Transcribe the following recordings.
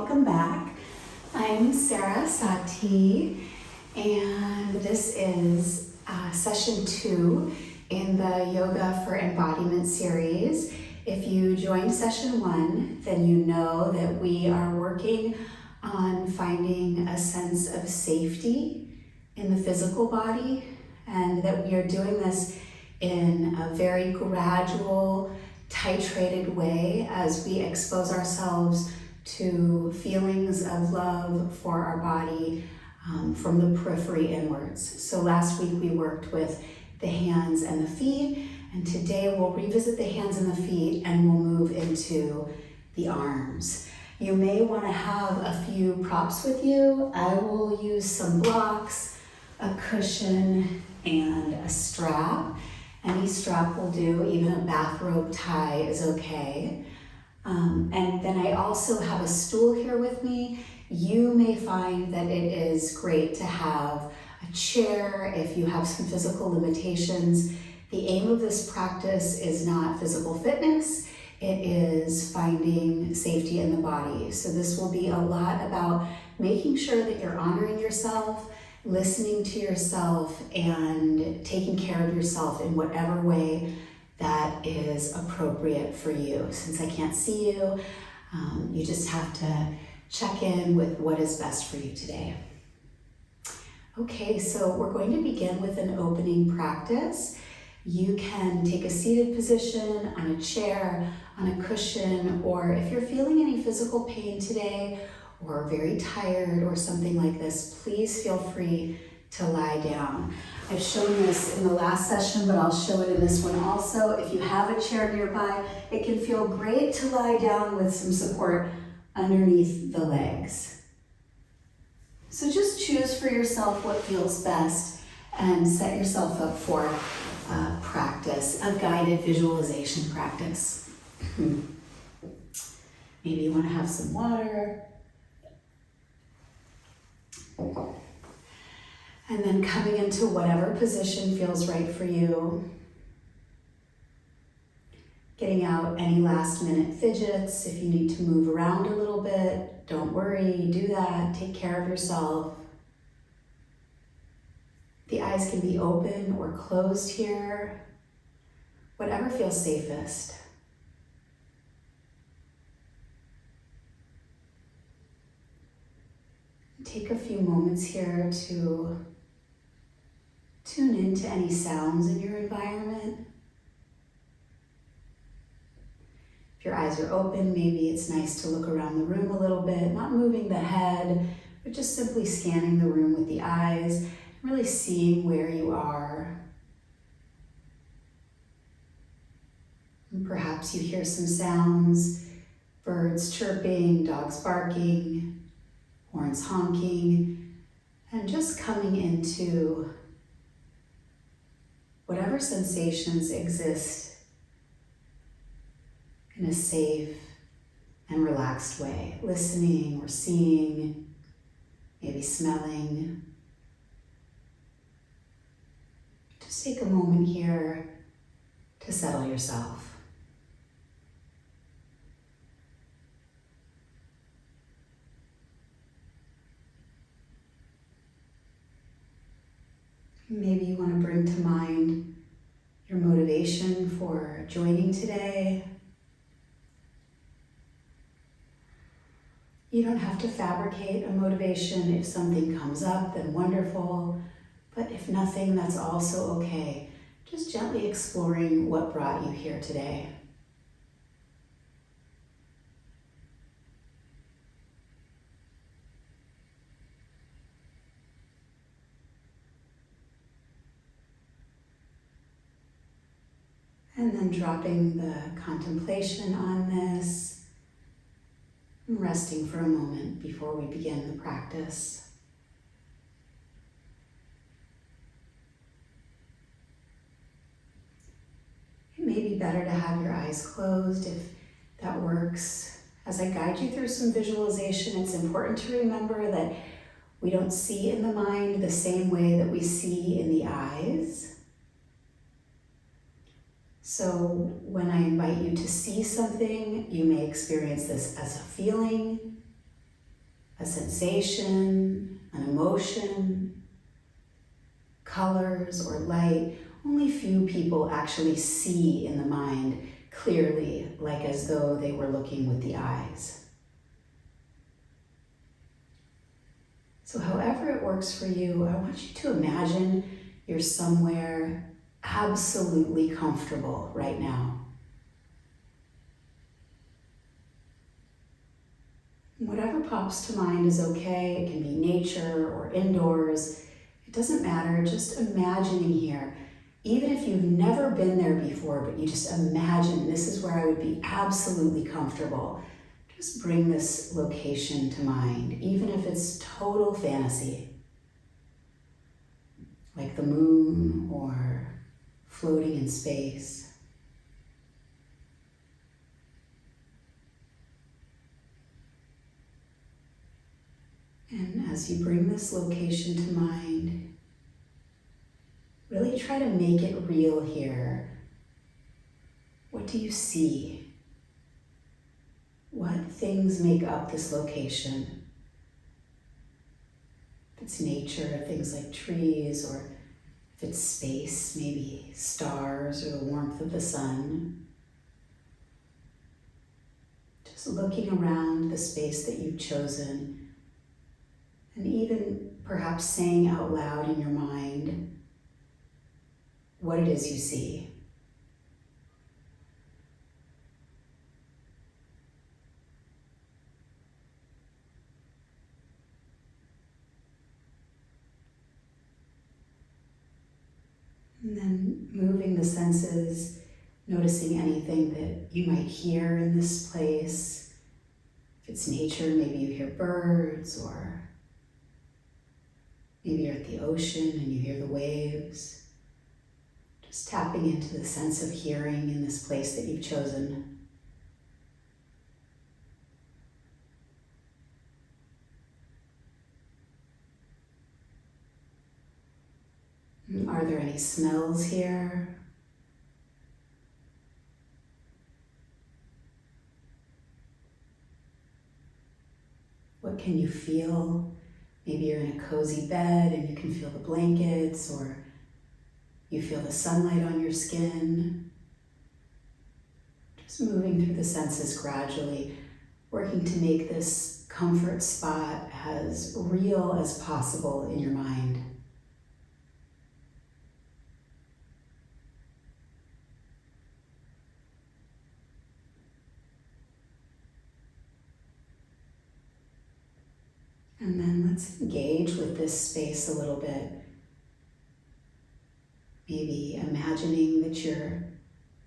welcome back. I'm Sarah Satie, and this is session 2 in the Yoga for Embodiment series. If you joined session 1, then you know that we are working on finding a sense of safety in the physical body, and that we are doing this in a very gradual, titrated way as we expose ourselves to feelings of love for our body from the periphery inwards. So last week we worked with the hands and the feet, and today we'll revisit the hands and the feet and we'll move into the arms. You may want to have a few props with you. I will use some blocks, a cushion, and a strap. Any strap will do, even a bathrobe tie is okay. And then I also have a stool here with me. You may find that it is great to have a chair if you have some physical limitations. The aim of this practice is not physical fitness, it is finding safety in the body. So this will be a lot about making sure that you're honoring yourself, listening to yourself, and taking care of yourself in whatever way that is appropriate for you. Since I can't see you, you just have to check in with what is best for you today. Okay, so we're going to begin with an opening practice. You can take a seated position on a chair, on a cushion, or if you're feeling any physical pain today, or very tired or something like this, please feel free to lie down. I've shown this in the last session, but I'll show it in this one also. If you have a chair nearby, it can feel great to lie down with some support underneath the legs. So just choose for yourself what feels best and set yourself up for a practice, a guided visualization practice. Maybe you want to have some water. And then coming into whatever position feels right for you. Getting out any last minute fidgets. If you need to move around a little bit, don't worry, do that. Take care of yourself. The eyes can be open or closed here. Whatever feels safest. Take a few moments here to tune into any sounds in your environment. If your eyes are open, maybe it's nice to look around the room a little bit, not moving the head, but just simply scanning the room with the eyes, really seeing where you are. And perhaps you hear some sounds, birds chirping, dogs barking, horns honking, and just coming into whatever sensations exist in a safe and relaxed way. Listening or seeing, maybe smelling. Just take a moment here to settle yourself. Maybe you want to bring to mind your motivation for joining today. You don't have to fabricate a motivation. If something comes up, then wonderful. But if nothing, that's also okay. Just gently exploring what brought you here today. And then dropping the contemplation on this, and resting for a moment before we begin the practice. It may be better to have your eyes closed if that works. As I guide you through some visualization, it's important to remember that we don't see in the mind the same way that we see in the eyes. So when I invite you to see something, you may experience this as a feeling. a sensation, an emotion, colors, or light. Only few people actually see in the mind clearly, like as though they were looking with the eyes. So however it works for you, I want you to imagine you're somewhere absolutely comfortable right now. Whatever pops to mind is okay. It can be nature or indoors. It doesn't matter. Just imagining here. Even if you've never been there before, but you just imagine this is where I would be absolutely comfortable. Just bring this location to mind, even if it's total fantasy. Like the moon or floating in space. And as you bring this location to mind, really try to make it real here. What do you see? What things make up this location? If it's nature, things like trees, or if it's space, maybe stars or the warmth of the sun. Just looking around the space that you've chosen, and even perhaps saying out loud in your mind what it is you see. And then moving the senses, noticing anything that you might hear in this place. If it's nature, maybe you hear birds, or maybe you're at the ocean and you hear the waves. Just tapping into the sense of hearing in this place that you've chosen. Are there any smells here? What can you feel? Maybe you're in a cozy bed and you can feel the blankets, or you feel the sunlight on your skin. Just moving through the senses gradually, working to make this comfort spot as real as possible in your mind. And then let's engage with this space a little bit. Maybe imagining that you're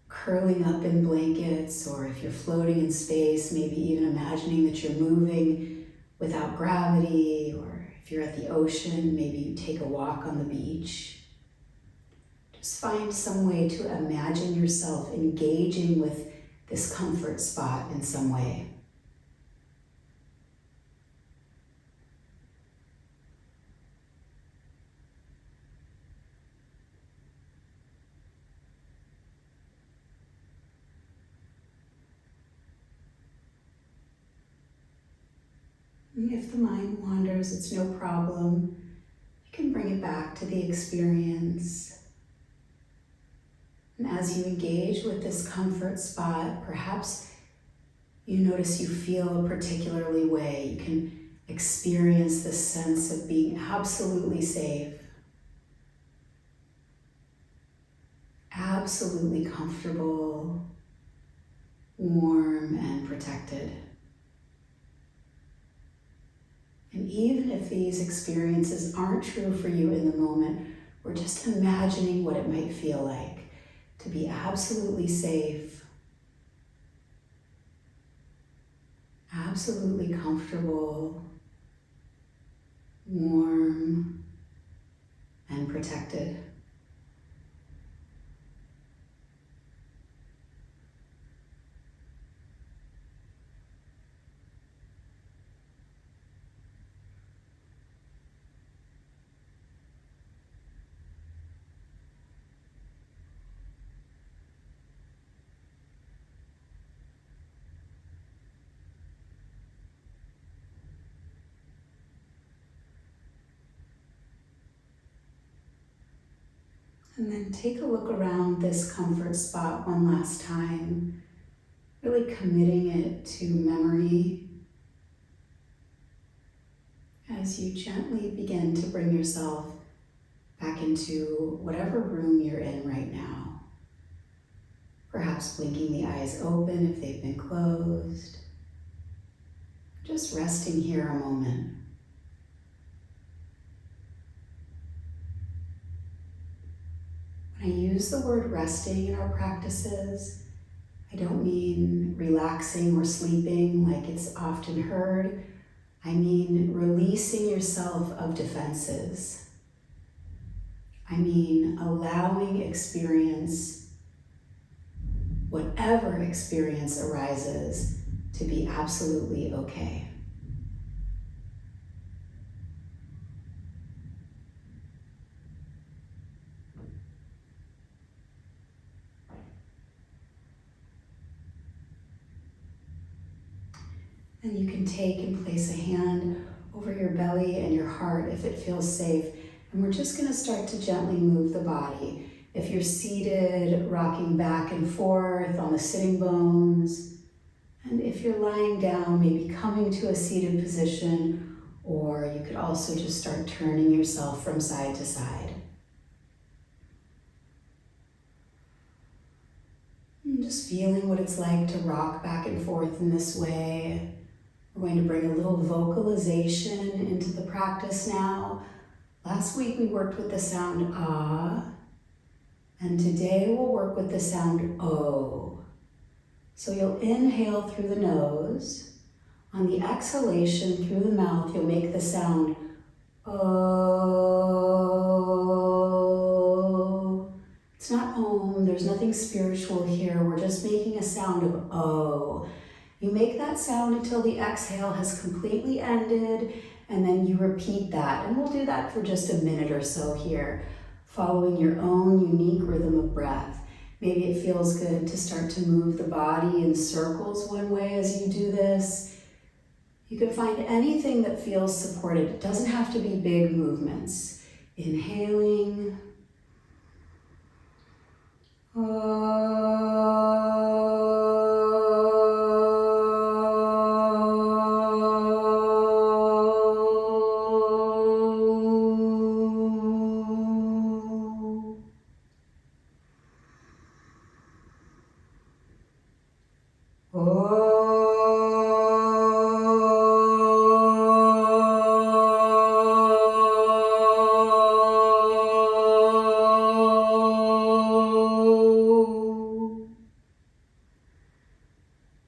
curling up in blankets, or if you're floating in space, maybe even imagining that you're moving without gravity, or if you're at the ocean, maybe you take a walk on the beach. Just find some way to imagine yourself engaging with this comfort spot in some way. If the mind wanders, it's no problem. You can bring it back to the experience. And as you engage with this comfort spot, perhaps you notice you feel a particularly way. You can experience this sense of being absolutely safe, absolutely comfortable, warm, and protected. And even if these experiences aren't true for you in the moment, we're just imagining what it might feel like to be absolutely safe, absolutely comfortable, warm, and protected. And then take a look around this comfort spot one last time, really committing it to memory as you gently begin to bring yourself back into whatever room you're in right now. Perhaps blinking the eyes open if they've been closed. Just resting here a moment. When I use the word resting in our practices, I don't mean relaxing or sleeping like it's often heard. I mean releasing yourself of defenses. I mean allowing experience, whatever experience arises, to be absolutely okay. And you can take and place a hand over your belly and your heart if it feels safe. And we're just going to start to gently move the body. If you're seated, rocking back and forth on the sitting bones. And if you're lying down, maybe coming to a seated position, or you could also just start turning yourself from side to side. And just feeling what it's like to rock back and forth in this way. We're going to bring a little vocalization into the practice now. Last week we worked with the sound ah, and today we'll work with the sound o. So you'll inhale through the nose. On the exhalation through the mouth, you'll make the sound oh. It's not om, there's nothing spiritual here. We're just making a sound of oh. You make that sound until the exhale has completely ended, and then you repeat that. And we'll do that for just a minute or so here, following your own unique rhythm of breath. Maybe it feels good to start to move the body in circles one way as you do this. You can find anything that feels supported. It doesn't have to be big movements. Inhaling.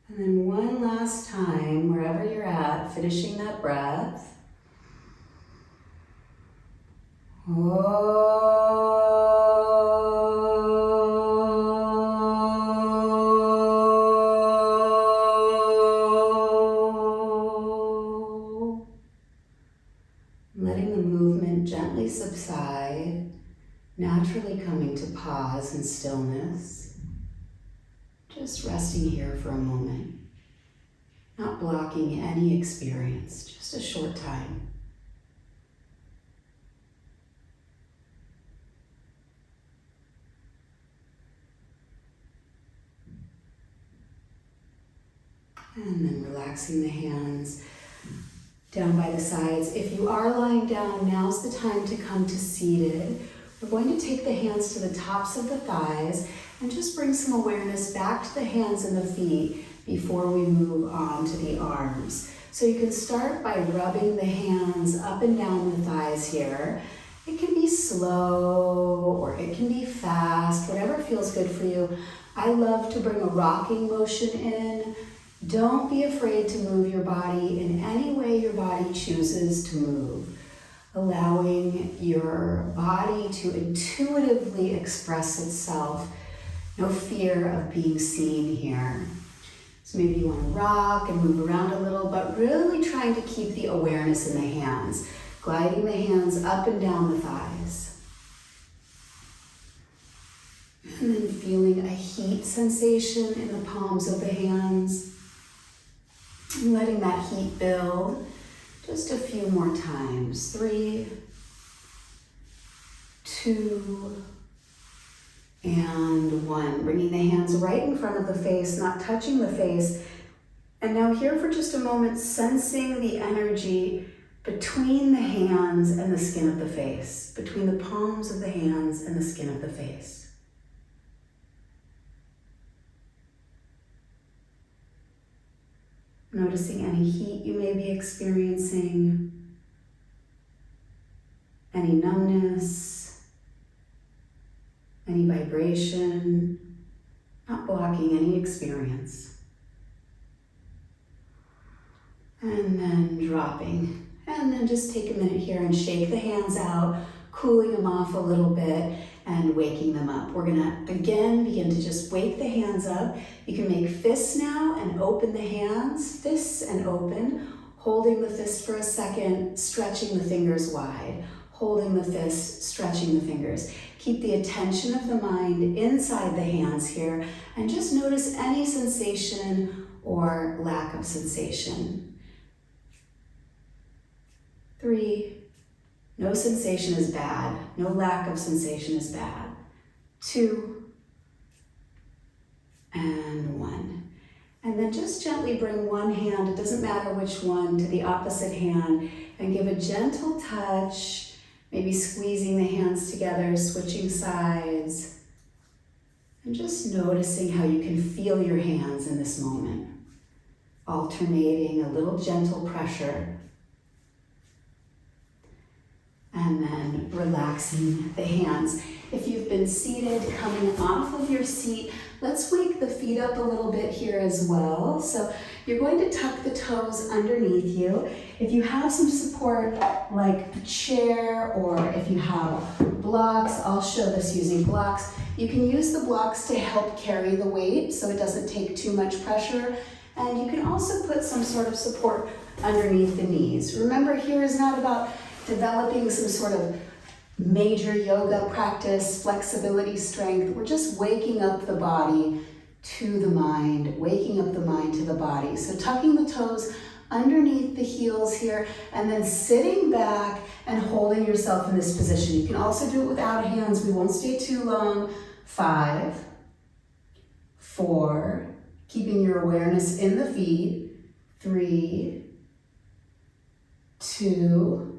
And then one last time, wherever you're at, finishing that breath. Letting the movement gently subside, naturally coming to pause and stillness. Just resting here for a moment, not blocking any experience, just a short time. And then relaxing the hands down by the sides. If you are lying down, now's the time to come to seated. We're going to take the hands to the tops of the thighs and just bring some awareness back to the hands and the feet before we move on to the arms. So you can start by rubbing the hands up and down the thighs here. It can be slow or it can be fast, whatever feels good for you. I love to bring a rocking motion in. Don't be afraid to move your body in any way your body chooses to move. Allowing your body to intuitively express itself. No fear of being seen here. So maybe you want to rock and move around a little, but really trying to keep the awareness in the hands. Gliding the hands up and down the thighs. And then feeling a heat sensation in the palms of the hands. And letting that heat build just a few more times. 3, 2, and 1. Bringing the hands right in front of the face, not touching the face. And now here for just a moment, sensing the energy between the hands and the skin of the face, between the palms of the hands and the skin of the face. Noticing any heat you may be experiencing, any numbness, any vibration, not blocking any experience. And then dropping. And then just take a minute here and shake the hands out, cooling them off a little bit and waking them up. We're gonna again begin to just wake the hands up. You can make fists now and open the hands, fists and open, holding the fist for a second, stretching the fingers wide, holding the fist, stretching the fingers. Keep the attention of the mind inside the hands here and just notice any sensation or lack of sensation. 3, no sensation is bad. No lack of sensation is bad. 2, and 1. And then just gently bring one hand, it doesn't matter which one, to the opposite hand and give a gentle touch, maybe squeezing the hands together, switching sides, and just noticing how you can feel your hands in this moment, alternating a little gentle pressure. And then relaxing the hands. If you've been seated, coming off of your seat, let's wake the feet up a little bit here as well. So you're going to tuck the toes underneath you. If you have some support like a chair or if you have blocks, I'll show this using blocks. You can use the blocks to help carry the weight so it doesn't take too much pressure. And you can also put some sort of support underneath the knees. Remember, here is not about developing some sort of major yoga practice, flexibility, strength. We're just waking up the body to the mind, waking up the mind to the body. So tucking the toes underneath the heels here and then sitting back and holding yourself in this position. You can also do it without hands. We won't stay too long. 5, 4, keeping your awareness in the feet. 3, 2,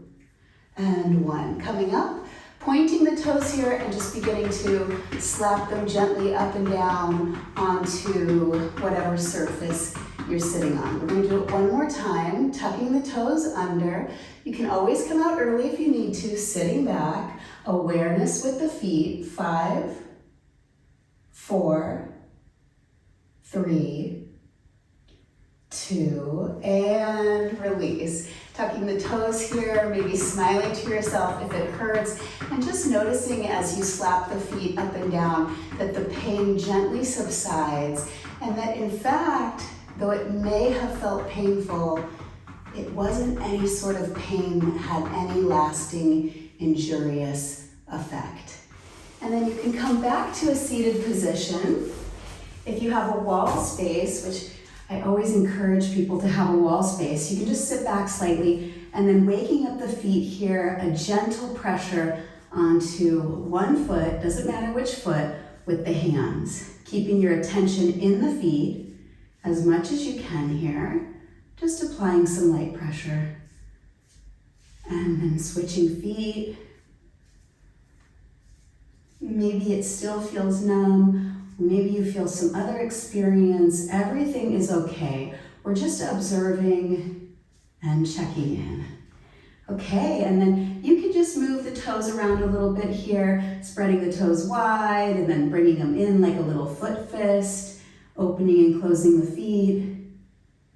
and 1. Coming up, pointing the toes here and just beginning to slap them gently up and down onto whatever surface you're sitting on. We're going to do it one more time, tucking the toes under. You can always come out early if you need to, sitting back, awareness with the feet. 5, 4, 3, 2, and release. Tucking the toes here, maybe smiling to yourself if it hurts, and just noticing as you slap the feet up and down that the pain gently subsides, and that in fact, though it may have felt painful, it wasn't any sort of pain that had any lasting injurious effect. And then you can come back to a seated position. If you have a wall space, which I always encourage people to have a wall space, you can just sit back slightly and then waking up the feet here, a gentle pressure onto one foot, doesn't matter which foot, with the hands. Keeping your attention in the feet as much as you can here, just applying some light pressure. And then switching feet. Maybe it still feels numb. Maybe you feel some other experience. Everything is okay. We're just observing and checking in. Okay, and then you can just move the toes around a little bit here, spreading the toes wide and then bringing them in like a little foot fist, opening and closing the feet.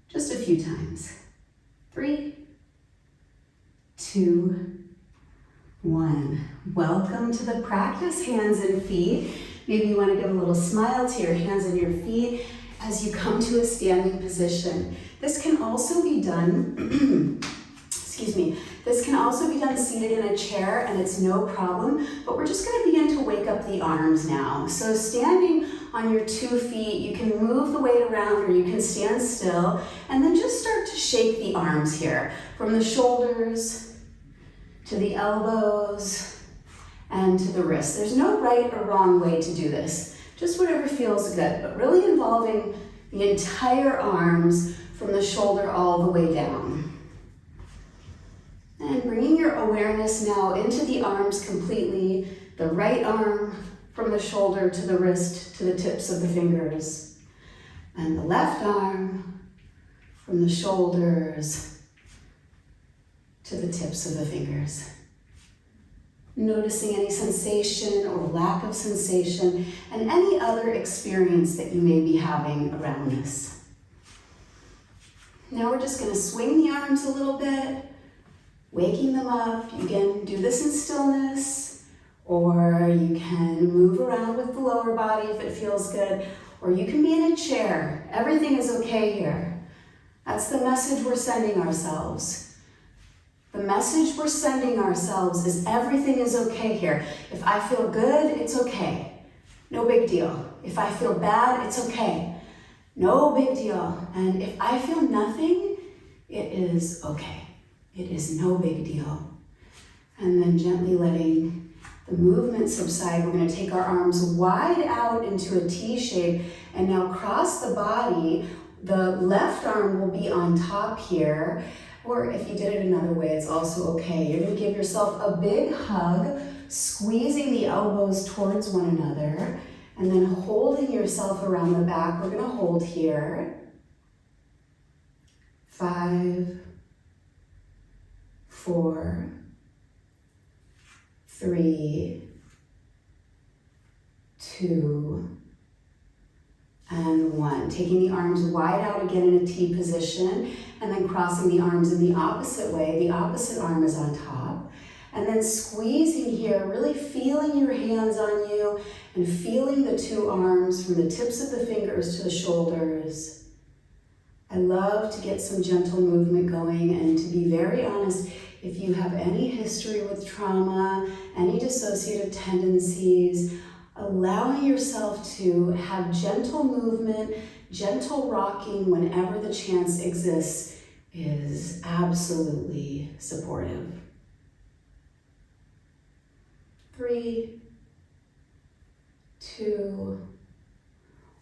Just a few times. 3, 2, 1. Welcome to the practice, hands and feet. Maybe you want to give a little smile to your hands and your feet as you come to a standing position. This can also be done, this can also be done seated in a chair and it's no problem, but we're just going to begin to wake up the arms now. So standing on your 2 feet, you can move the weight around or you can stand still and then just start to shake the arms here from the shoulders to the elbows and to the wrist. There's no right or wrong way to do this, just whatever feels good, but really involving the entire arms from the shoulder all the way down. And bringing your awareness now into the arms completely, the right arm from the shoulder to the wrist to the tips of the fingers, and the left arm from the shoulders to the tips of the fingers. Noticing any sensation or lack of sensation and any other experience that you may be having around this. Now we're just going to swing the arms a little bit, waking them up. You can do this in stillness, or you can move around with the lower body if it feels good, or you can be in a chair. Everything is okay here. That's the message we're sending ourselves. The message we're sending ourselves is everything is okay here. If I feel good, it's okay. No big deal. If I feel bad, it's okay. No big deal. And if I feel nothing, it is okay. It is no big deal. And then gently letting the movement subside, we're going to take our arms wide out into a T shape and now cross the body. The left arm will be on top here. Or if you did it another way, it's also okay. You're going to give yourself a big hug, squeezing the elbows towards one another, and then holding yourself around the back. We're going to hold here. 5, 4, 3, 2, and 1. Taking the arms wide out again in a T position, and then crossing the arms in the opposite way. The opposite arm is on top. And then squeezing here, really feeling your hands on you and feeling the two arms from the tips of the fingers to the shoulders. I love to get some gentle movement going, and to be very honest, if you have any history with trauma, any dissociative tendencies, allowing yourself to have gentle movement, gentle rocking whenever the chance exists is absolutely supportive. 3, 2,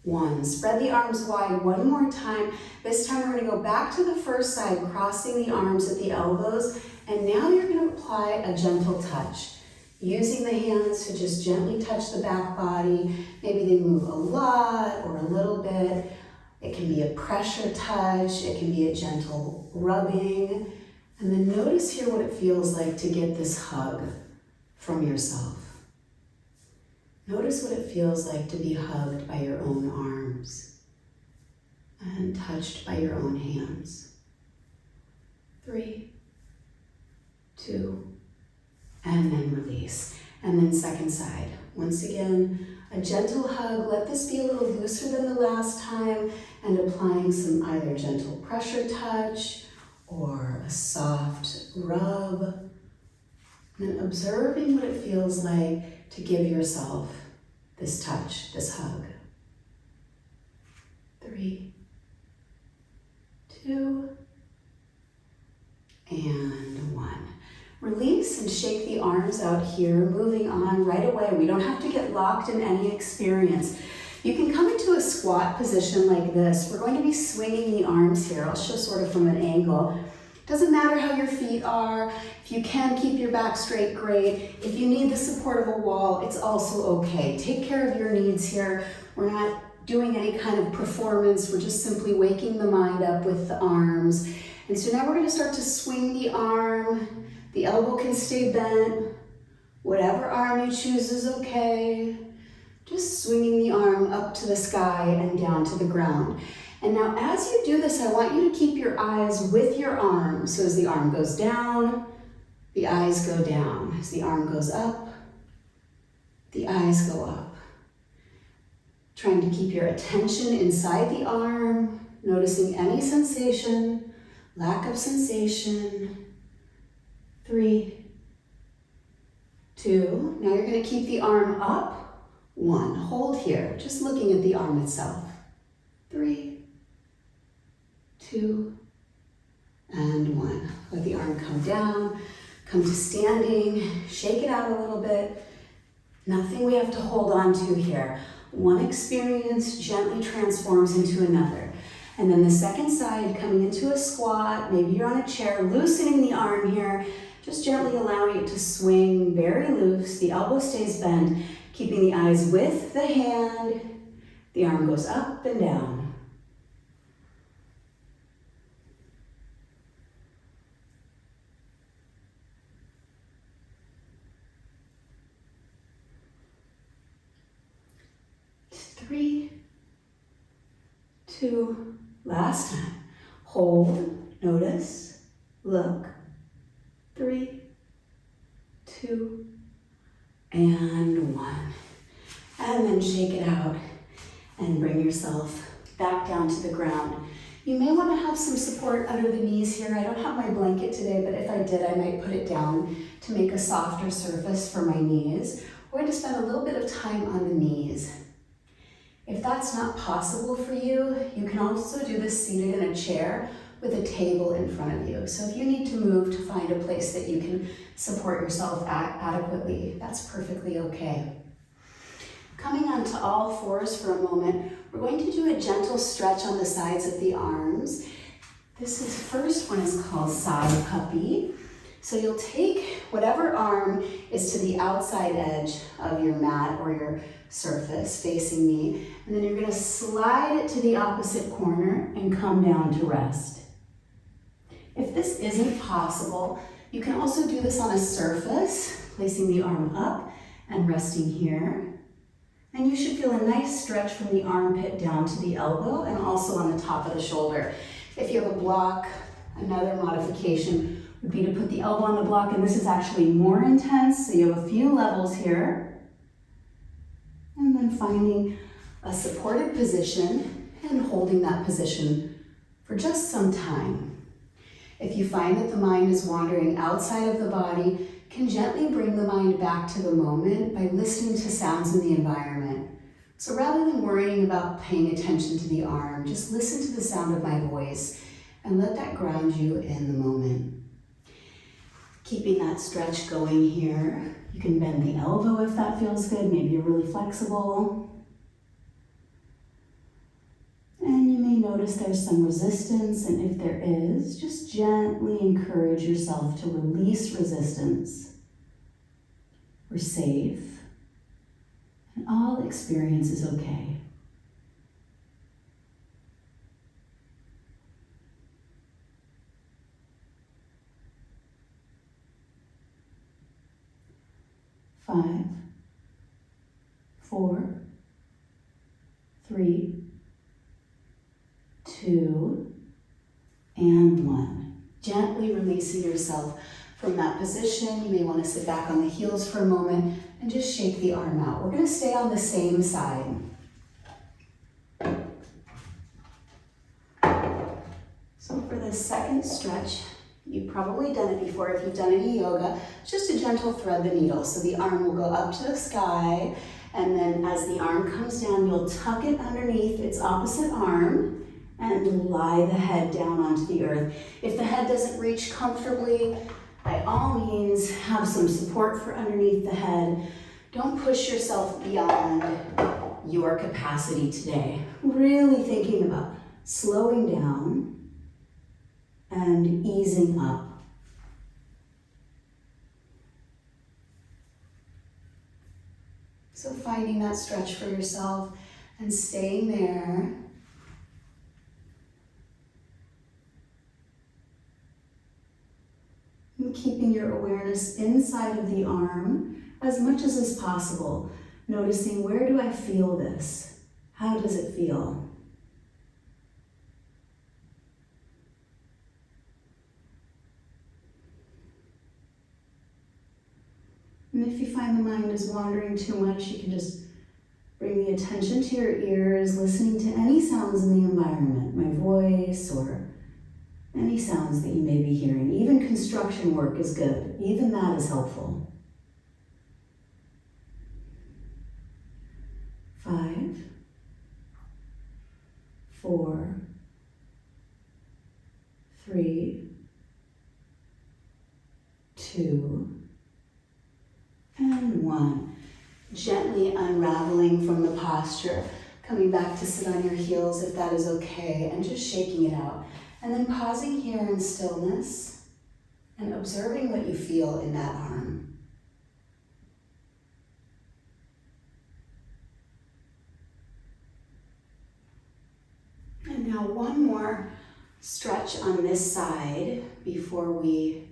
1. Spread the arms wide one more time. This time we're going to go back to the first side, crossing the arms at the elbows, and now you're going to apply a gentle touch. Using the hands to just gently touch the back body. Maybe they move a lot or a little bit. It can be a pressure touch. It can be a gentle rubbing. And then notice here what it feels like to get this hug from yourself. Notice what it feels like to be hugged by your own arms and touched by your own hands. 3, 2, and then release. And then second side. Once again, a gentle hug. Let this be a little looser than the last time, and applying some either gentle pressure touch or a soft rub. And then observing what it feels like to give yourself this touch, this hug. 3, 2, and 1. Release and shake the arms out here, moving on right away. We don't have to get locked in any experience. You can come into a squat position like this. We're going to be swinging the arms here. I'll show sort of from an angle. Doesn't matter how your feet are. If you can keep your back straight, great. If you need the support of a wall, it's also okay. Take care of your needs here. We're not doing any kind of performance. We're just simply waking the mind up with the arms. And so now we're going to start to swing the arm. The elbow can stay bent. Whatever arm you choose is okay. Just swinging the arm up to the sky and down to the ground. And now as you do this, I want you to keep your eyes with your arm. So as the arm goes down, the eyes go down. As the arm goes up, the eyes go up. Trying to keep your attention inside the arm, noticing any sensation, lack of sensation. 3, 2. Now you're going to keep the arm up. 1. Hold here, just looking at the arm itself. 3, 2, and 1. Let the arm come down, come to standing, shake it out a little bit, Nothing we have to hold on to here. One experience gently transforms into another. And then the second side, coming into a squat, maybe you're on a chair, loosening the arm here, just gently allowing it to swing very loose. The elbow stays bent, keeping the eyes with the hand. The arm goes up and down. Three, two, last time. Hold, notice, look. 3, 2, and 1. And then shake it out and bring yourself back down to the ground. You may want to have some support under the knees here. I don't have my blanket today, but if I did, I might put it down to make a softer surface for my knees. We're going to spend a little bit of time on the knees. If that's not possible for you, you can also do this seated in a chair with a table in front of you. So if you need to move to find a place that you can support yourself adequately, that's perfectly okay. Coming onto all fours for a moment, we're going to do a gentle stretch on the sides of the arms. This first one is called side puppy. So you'll take whatever arm is to the outside edge of your mat or your surface facing me, and then you're going to slide it to the opposite corner and come down to rest. If this isn't possible, you can also do this on a surface, placing the arm up and resting here. And you should feel a nice stretch from the armpit down to the elbow and also on the top of the shoulder. If you have a block, another modification would be to put the elbow on the block, and this is actually more intense, so you have a few levels here. And then finding a supported position and holding that position for just some time. If you find that the mind is wandering outside of the body, you can gently bring the mind back to the moment by listening to sounds in the environment. So rather than worrying about paying attention to the arm, just listen to the sound of my voice and let that ground you in the moment. Keeping that stretch going here. You can bend the elbow if that feels good. Maybe you're really flexible. And you may notice there's some resistance, and if there is, just gently encourage yourself to release resistance. We're safe, and all experience is okay. Five, 4, 3, 2, and 1. Gently releasing yourself from that position. You may want to sit back on the heels for a moment and just shake the arm out. We're going to stay on the same side. So for the second stretch, you've probably done it before if you've done any yoga. It's just a gentle thread the needle. So the arm will go up to the sky, and then as the arm comes down, you'll tuck it underneath its opposite arm and lie the head down onto the earth. If the head doesn't reach comfortably, by all means, have some support for underneath the head. Don't push yourself beyond your capacity today. Really thinking about slowing down and easing up. So finding that stretch for yourself and staying there. And keeping your awareness inside of the arm as much as is possible. Noticing, where do I feel this? How does it feel? And if you find the mind is wandering too much, you can just bring the attention to your ears, listening to any sounds in the environment, my voice or any sounds that you may be hearing. Even construction work is good. Even that is helpful. 5, 4, 3, 2, and 1. Gently unraveling from the posture, coming back to sit on your heels if that is okay, and just shaking it out. And then pausing here in stillness and observing what you feel in that arm. And now one more stretch on this side before we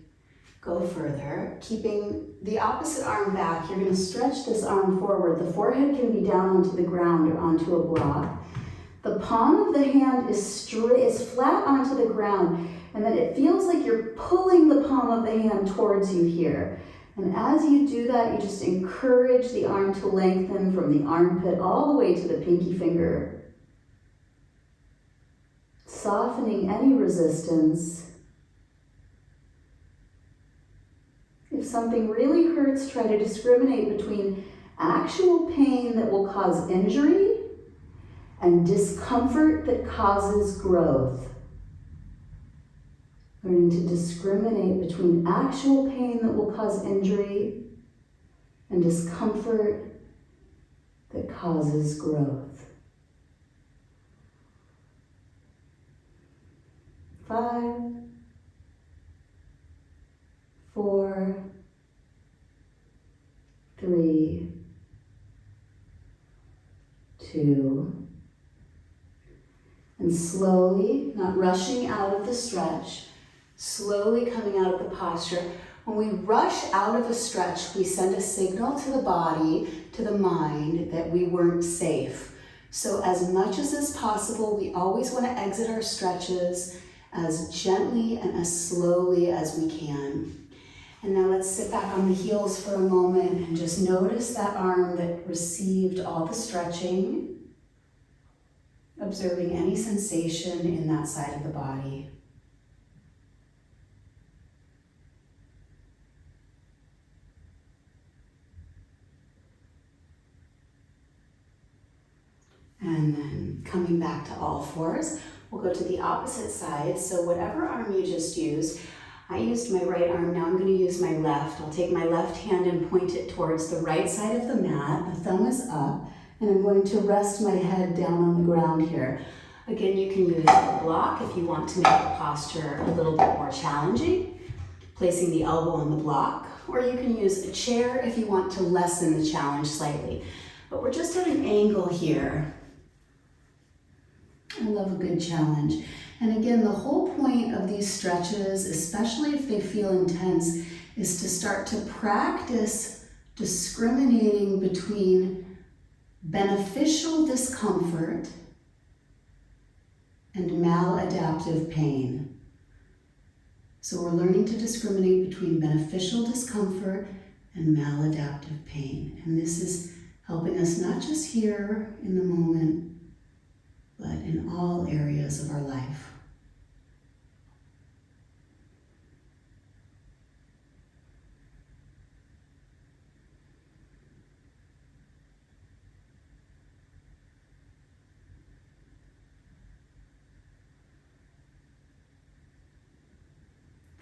go further. Keeping the opposite arm back, you're going to stretch this arm forward. The forehead can be down onto the ground or onto a block. The palm of the hand is flat onto the ground, and then it feels like you're pulling the palm of the hand towards you here. And as you do that, you just encourage the arm to lengthen from the armpit all the way to the pinky finger. Softening any resistance. If something really hurts, try to discriminate between actual pain that will cause injury and discomfort that causes growth. Learning to discriminate between actual pain that will cause injury and discomfort that causes growth. 5, 4, 3, 2, and slowly, not rushing out of the stretch, slowly coming out of the posture. When we rush out of a stretch, we send a signal to the body, to the mind, that we weren't safe. So as much as is possible, we always want to exit our stretches as gently and as slowly as we can. And now let's sit back on the heels for a moment and just notice that arm that received all the stretching. Observing any sensation in that side of the body. And then coming back to all fours, we'll go to the opposite side. So whatever arm you just used, I used my right arm, now I'm going to use my left. I'll take my left hand and point it towards the right side of the mat. The thumb is up. And I'm going to rest my head down on the ground here. Again, you can use a block if you want to make the posture a little bit more challenging, placing the elbow on the block, or you can use a chair if you want to lessen the challenge slightly. But we're just at an angle here. I love a good challenge. And again, the whole point of these stretches, especially if they feel intense, is to start to practice discriminating between beneficial discomfort and maladaptive pain. So we're learning to discriminate between beneficial discomfort and maladaptive pain. And this is helping us not just here in the moment, but in all areas of our life.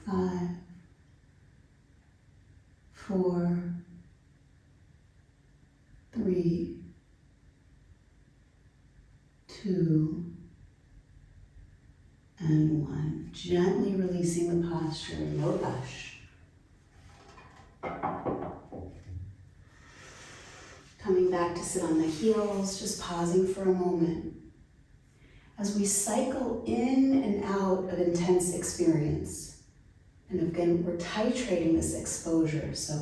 Five, 4, 3, 2, and 1. Gently releasing the posture, no rush. Coming back to sit on the heels, just pausing for a moment. As we cycle in and out of intense experience, and again, we're titrating this exposure, so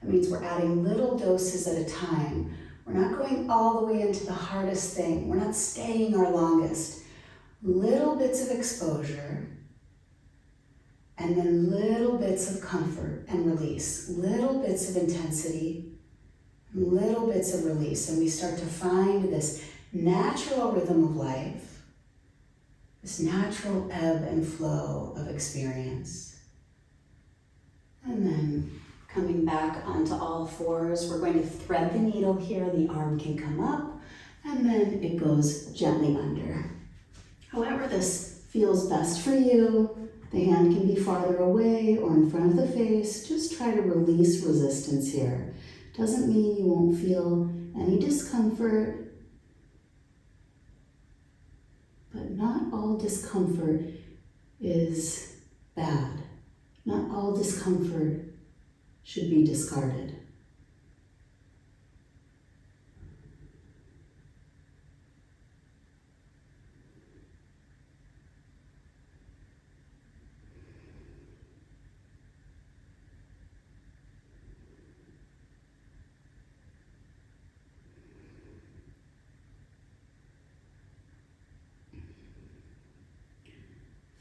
that means we're adding little doses at a time. We're not going all the way into the hardest thing. We're not staying our longest. Little bits of exposure, and then little bits of comfort and release. Little bits of intensity, little bits of release. And we start to find this natural rhythm of life, this natural ebb and flow of experience. And then coming back onto all fours, we're going to thread the needle here. The arm can come up, and then it goes gently under. However this feels best for you, the hand can be farther away or in front of the face. Just try to release resistance here. Doesn't mean you won't feel any discomfort, but not all discomfort is bad. Not all discomfort should be discarded.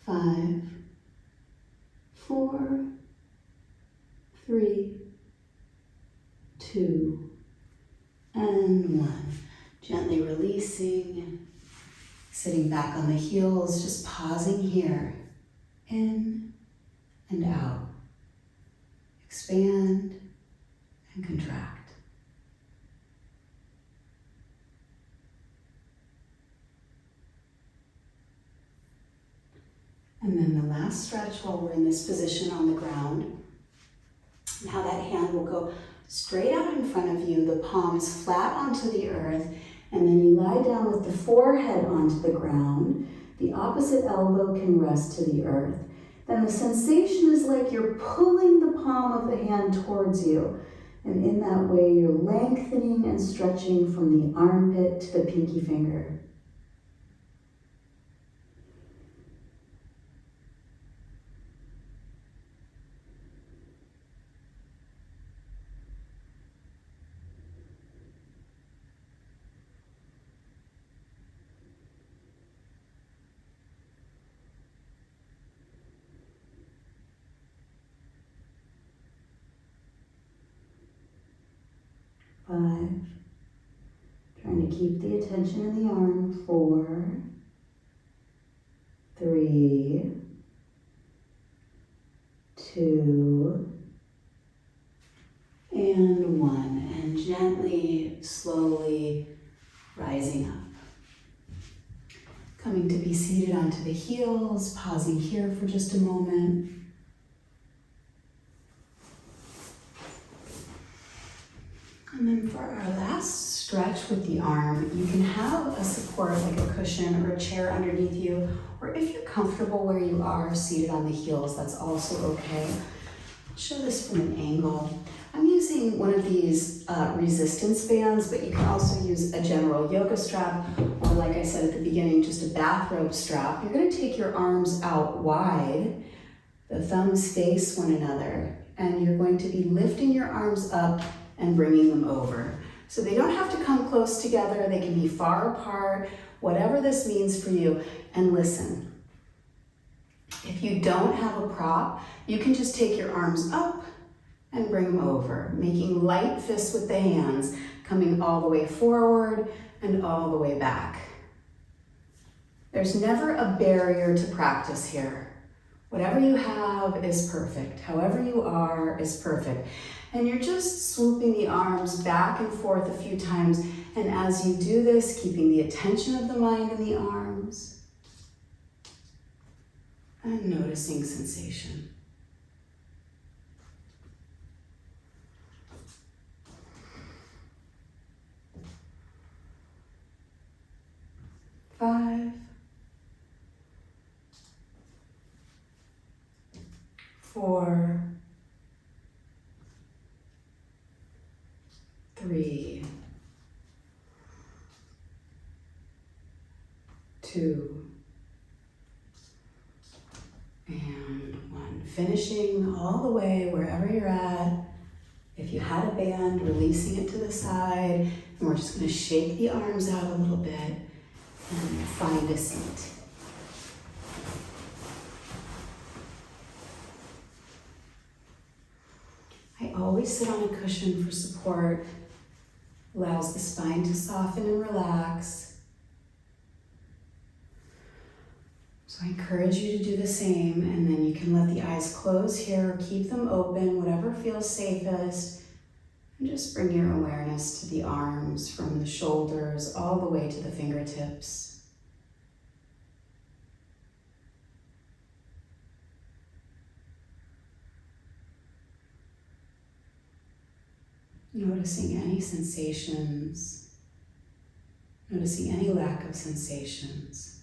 Five, 4, 3, 2, and 1. Gently releasing, sitting back on the heels, just pausing here, in and out. Expand and contract. And then the last stretch while we're in this position on the ground. Now that hand will go straight out in front of you, the palms flat onto the earth, and then you lie down with the forehead onto the ground. The opposite elbow can rest to the earth. Then the sensation is like you're pulling the palm of the hand towards you. And in that way, you're lengthening and stretching from the armpit to the pinky finger. Five. Trying to keep the attention in the arm. 4, 3, 2, and 1. And gently, slowly rising up. Coming to be seated onto the heels, pausing here for just a moment. And then for our last stretch with the arm, you can have a support like a cushion or a chair underneath you, or if you're comfortable where you are seated on the heels, that's also okay. I'll show this from an angle. I'm using one of these resistance bands, but you can also use a general yoga strap, or like I said at the beginning, just a bathrobe strap. You're gonna take your arms out wide, the thumbs face one another, and you're going to be lifting your arms up and bringing them over. So they don't have to come close together, they can be far apart, whatever this means for you. And listen, if you don't have a prop, you can just take your arms up and bring them over, making light fists with the hands, coming all the way forward and all the way back. There's never a barrier to practice here. Whatever you have is perfect. However you are is perfect. And you're just swooping the arms back and forth a few times. And as you do this, keeping the attention of the mind in the arms and noticing sensation. Five, 4, 3, 2, and 1. Finishing all the way wherever you're at. If you had a band, releasing it to the side, and we're just going to shake the arms out a little bit and find a seat. I always sit on a cushion for support. Allows the spine to soften and relax. So I encourage you to do the same, and then you can let the eyes close here, keep them open, whatever feels safest, and just bring your awareness to the arms from the shoulders all the way to the fingertips. Noticing any sensations, noticing any lack of sensations.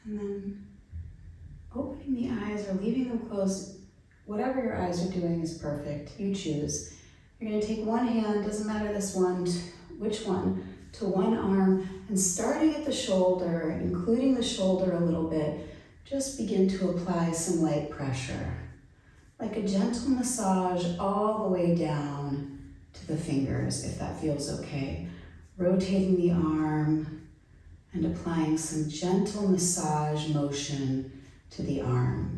And then opening the eyes or leaving them closed, whatever your eyes are doing is perfect. You choose. You're going to take one hand, doesn't matter this one, which one, to one arm, and starting at the shoulder, including the shoulder a little bit, just begin to apply some light pressure, like a gentle massage all the way down to the fingers, if that feels okay. Rotating the arm and applying some gentle massage motion to the arm.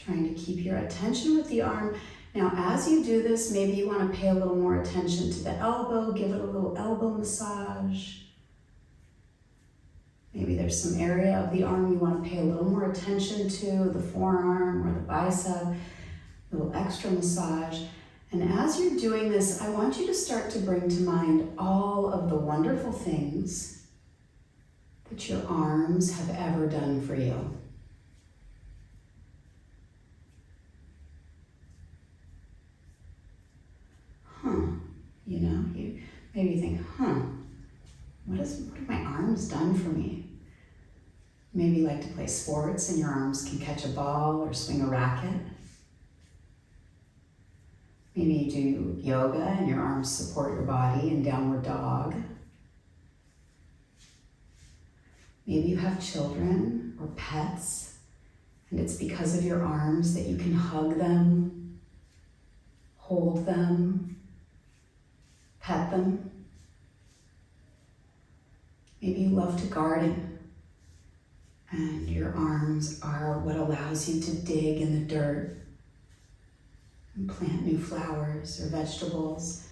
Trying to keep your attention with the arm. Now, as you do this, maybe you want to pay a little more attention to the elbow, give it a little elbow massage. Maybe there's some area of the arm you want to pay a little more attention to, the forearm or the bicep, a little extra massage. And as you're doing this, I want you to start to bring to mind all of the wonderful things that your arms have ever done for you. You know, you maybe think, what have my arms done for me? Maybe you like to play sports and your arms can catch a ball or swing a racket. Maybe you do yoga and your arms support your body in downward dog. Maybe you have children or pets, and it's because of your arms that you can hug them, hold them, pet them. Maybe you love to garden, and your arms are what allows you to dig in the dirt and plant new flowers or vegetables.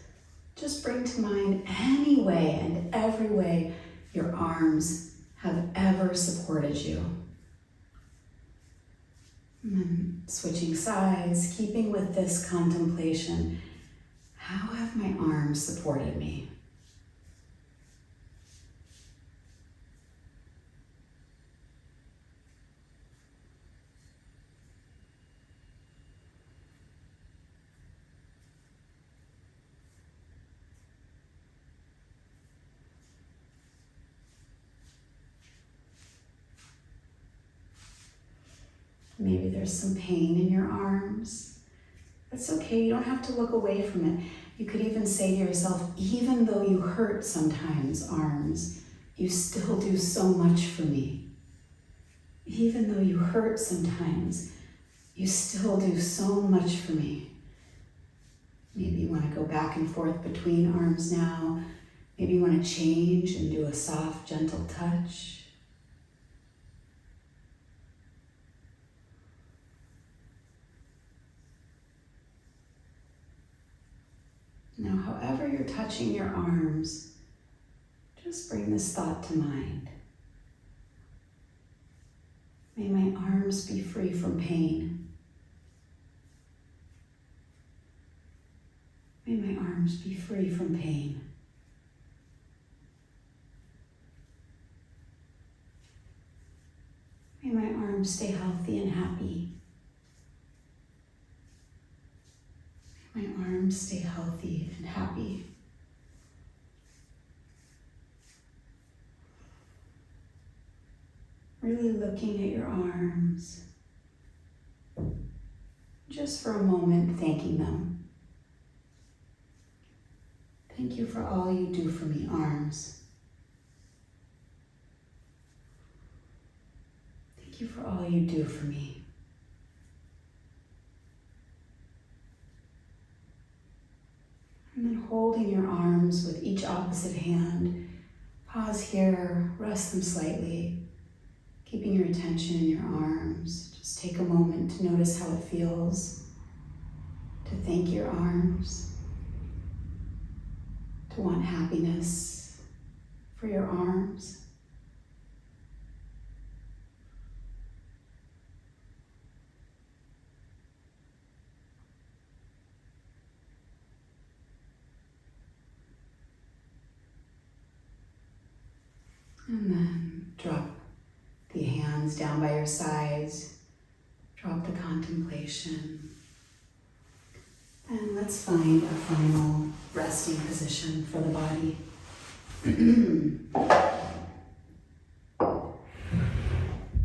Just bring to mind any way and every way your arms have ever supported you. And then switching sides, keeping with this contemplation. How have my arms supported me? Maybe there's some pain in your arms. That's okay, you don't have to look away from it. You could even say to yourself, even though you hurt sometimes, arms, you still do so much for me. Even though you hurt sometimes, you still do so much for me. Maybe you want to go back and forth between arms now. Maybe you want to change and do a soft, gentle touch. Now, however you're touching your arms, just bring this thought to mind. May my arms be free from pain. May my arms be free from pain. May my arms stay healthy and happy. My arms stay healthy and happy. Really looking at your arms. Just for a moment, thanking them. Thank you for all you do for me, arms. Thank you for all you do for me. And then holding your arms with each opposite hand, pause here, rest them slightly, keeping your attention in your arms. Just take a moment to notice how it feels, to thank your arms, to want happiness for your arms. hands down by your sides. Drop the contemplation. And let's find a final resting position for the body.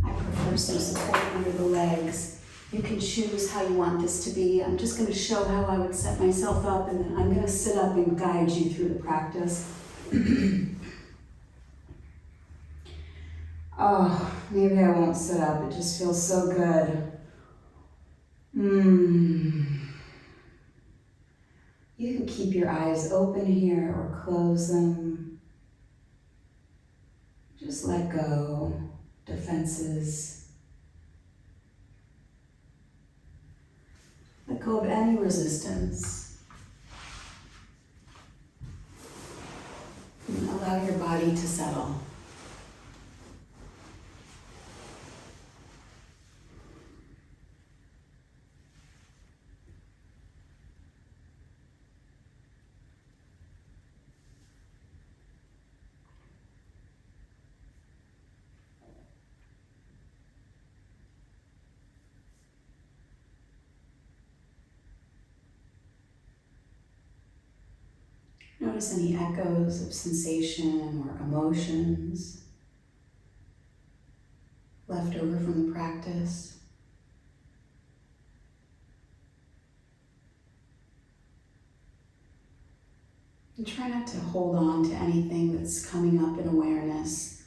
I prefer some support under the legs. You can choose how you want this to be. I'm just going to show how I would set myself up, and then I'm going to sit up and guide you through the practice. Oh, maybe I won't sit up. It just feels so good. You can keep your eyes open here or close them. Just let go. Defenses. Let go of any resistance. And allow your body to settle. Notice any echoes of sensation or emotions left over from the practice. And try not to hold on to anything that's coming up in awareness.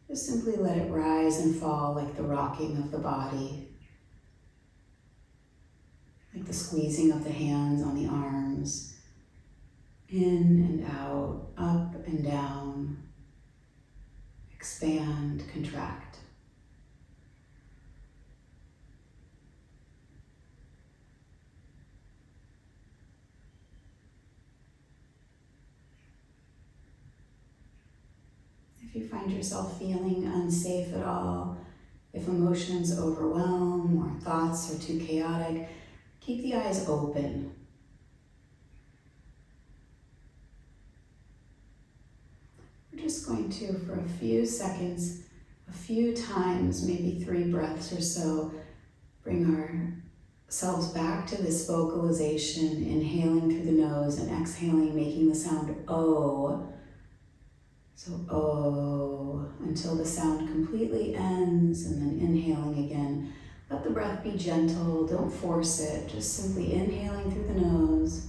Just simply let it rise and fall like the rocking of the body, like the squeezing of the hands on the arms. In and out, up and down, expand, contract. If you find yourself feeling unsafe at all, if emotions overwhelm or thoughts are too chaotic, keep the eyes open. We're just going to, for a few seconds, a few times, maybe 3 breaths or so, bring ourselves back to this vocalization, inhaling through the nose and exhaling, making the sound O. So O, until the sound completely ends, and then inhaling again. Let the breath be gentle, don't force it, just simply inhaling through the nose.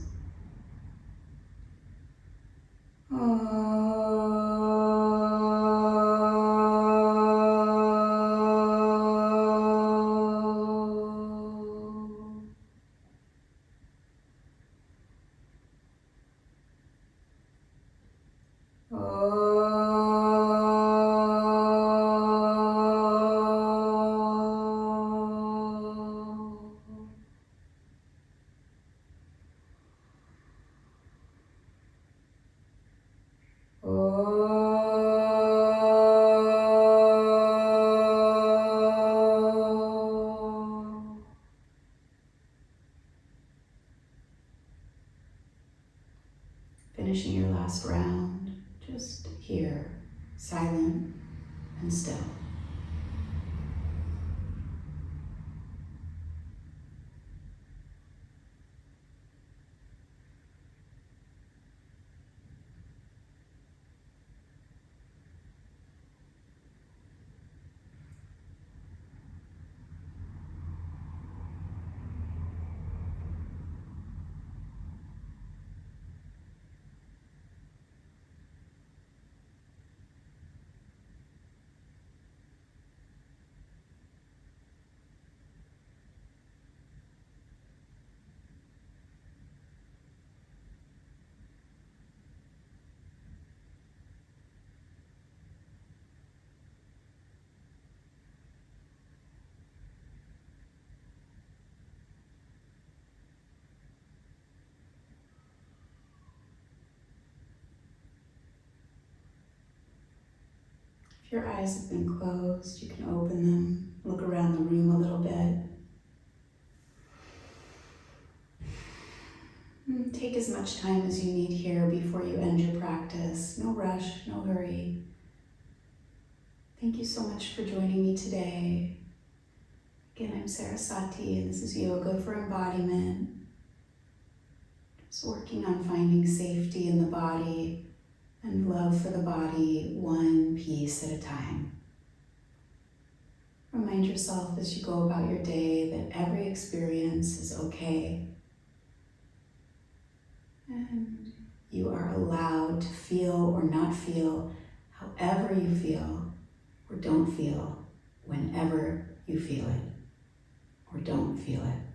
Finishing your last round, just here, silent and still. If your eyes have been closed, you can open them, look around the room a little bit. Take as much time as you need here before you end your practice. No rush, no hurry. Thank you you so much for joining me today. Again, I'm Sarah Sati, and this is Yoga for Embodiment. Just working on finding safety in the body and love for the body, one piece at a time. Remind yourself as you go about your day that every experience is okay. And you are allowed to feel or not feel however you feel, or don't feel whenever you feel it, or don't feel it.